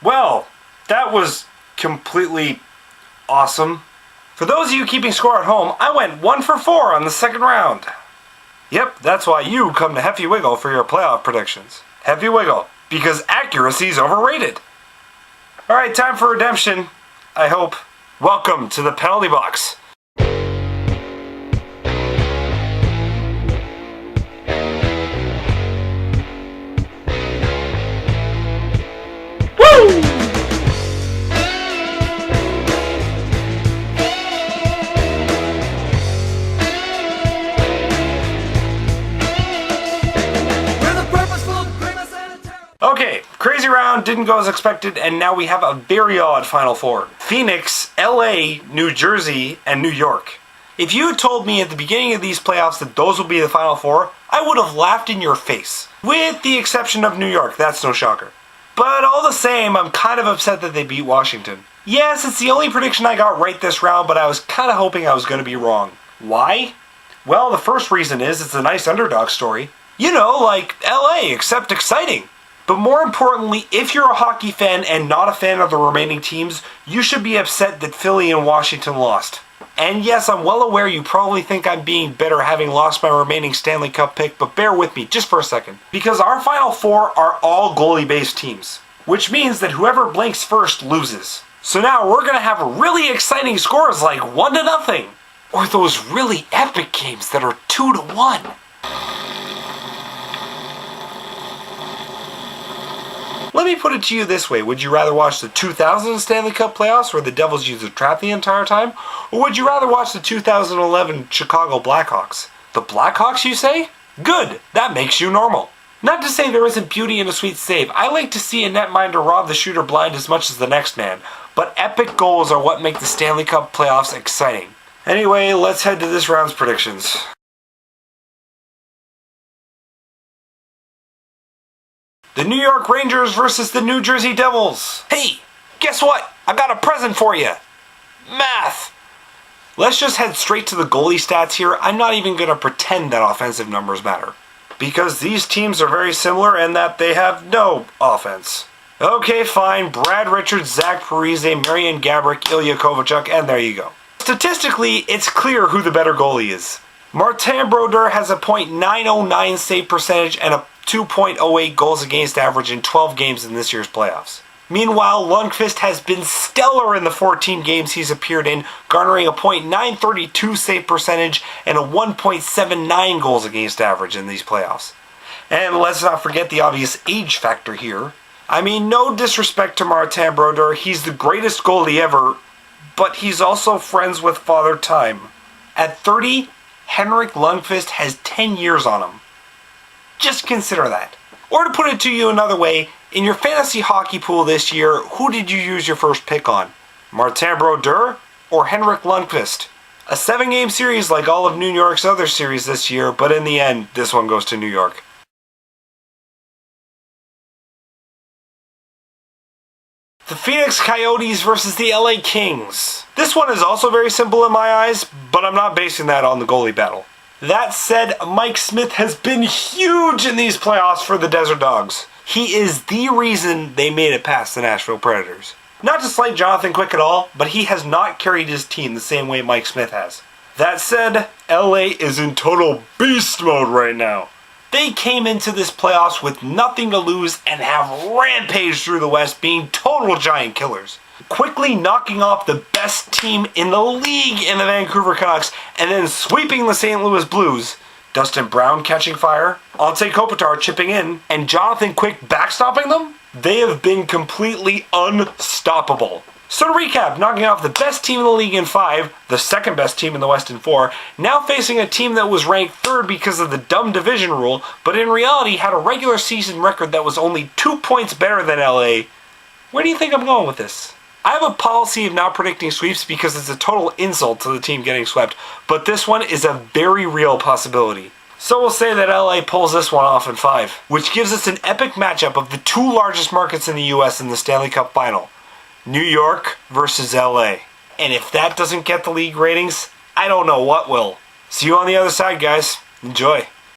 Well, that was completely awesome. For those of you keeping score at home, I went 1 for 4 on the second round. Yep, that's why you come to Heffiewiggle for your playoff predictions. Heffiewiggle, because accuracy is overrated. Alright, time for redemption, I hope. Welcome to the penalty box. Woo! Okay, crazy round, didn't go as expected, and now we have a very odd Final Four. Phoenix, LA, New Jersey, and New York. If you had told me at the beginning of these playoffs that those would be the Final Four, I would have laughed in your face. With the exception of New York, that's no shocker. But all the same, I'm kind of upset that they beat Washington. Yes, it's the only prediction I got right this round, but I was kind of hoping I was going to be wrong. Why? Well, the first reason is it's a nice underdog story. You know, like LA, except exciting. But more importantly, if you're a hockey fan and not a fan of the remaining teams, you should be upset that Philly and Washington lost. And yes, I'm well aware you probably think I'm being bitter having lost my remaining Stanley Cup pick, but bear with me just for a second. Because our Final Four are all goalie-based teams, which means that whoever blinks first loses. So now we're going to have really exciting scores like 1-0, or those really epic games that are 2-1. Let me put it to you this way, would you rather watch the 2000 Stanley Cup playoffs where the Devils used a trap the entire time? Or would you rather watch the 2011 Chicago Blackhawks? The Blackhawks, you say? Good, that makes you normal. Not to say there isn't beauty in a sweet save. I like to see a netminder rob the shooter blind as much as the next man. But epic goals are what make the Stanley Cup playoffs exciting. Anyway, let's head to this round's predictions. The New York Rangers versus the New Jersey Devils. Hey, guess what? I got a present for you. Math. Let's just head straight to the goalie stats here. I'm not even going to pretend that offensive numbers matter, because these teams are very similar and that they have no offense. Okay, fine. Brad Richards, Zach Parise, Marian Gaborik, Ilya Kovalchuk, and there you go. Statistically, it's clear who the better goalie is. Martin Brodeur has a .909 save percentage and a 2.08 goals against average in 12 games in this year's playoffs. Meanwhile, Lundqvist has been stellar in the 14 games he's appeared in, garnering a .932 save percentage and a 1.79 goals against average in these playoffs. And let's not forget the obvious age factor here. I mean, no disrespect to Martin Brodeur, he's the greatest goalie ever, but he's also friends with Father Time. At 30, Henrik Lundqvist has 10 years on him. Just consider that. Or to put it to you another way, in your fantasy hockey pool this year, who did you use your first pick on? Martin Brodeur or Henrik Lundqvist? A 7-game series like all of New York's other series this year, but in the end, this one goes to New York. The Phoenix Coyotes versus the LA Kings. This one is also very simple in my eyes, but I'm not basing that on the goalie battle. That said, Mike Smith has been huge in these playoffs for the Desert Dogs. He is the reason they made it past the Nashville Predators. Not to slight Jonathan Quick at all, but he has not carried his team the same way Mike Smith has. That said, LA is in total beast mode right now. They came into this playoffs with nothing to lose and have rampaged through the West, being total giant killers. Quickly knocking off the best team in the league in the Vancouver Canucks and then sweeping the St. Louis Blues. Dustin Brown catching fire, Ante Kopitar chipping in, and Jonathan Quick backstopping them? They have been completely unstoppable. So to recap, knocking off the best team in the league in 5, the second best team in the West in 4, now facing a team that was ranked 3rd because of the dumb division rule, but in reality had a regular season record that was only 2 points better than LA. Where do you think I'm going with this? I have a policy of not predicting sweeps because it's a total insult to the team getting swept, but this one is a very real possibility. So we'll say that LA pulls this one off in 5, which gives us an epic matchup of the 2 largest markets in the US in the Stanley Cup Final. New York versus LA. And if that doesn't get the league ratings, I don't know what will. See you on the other side, guys. Enjoy.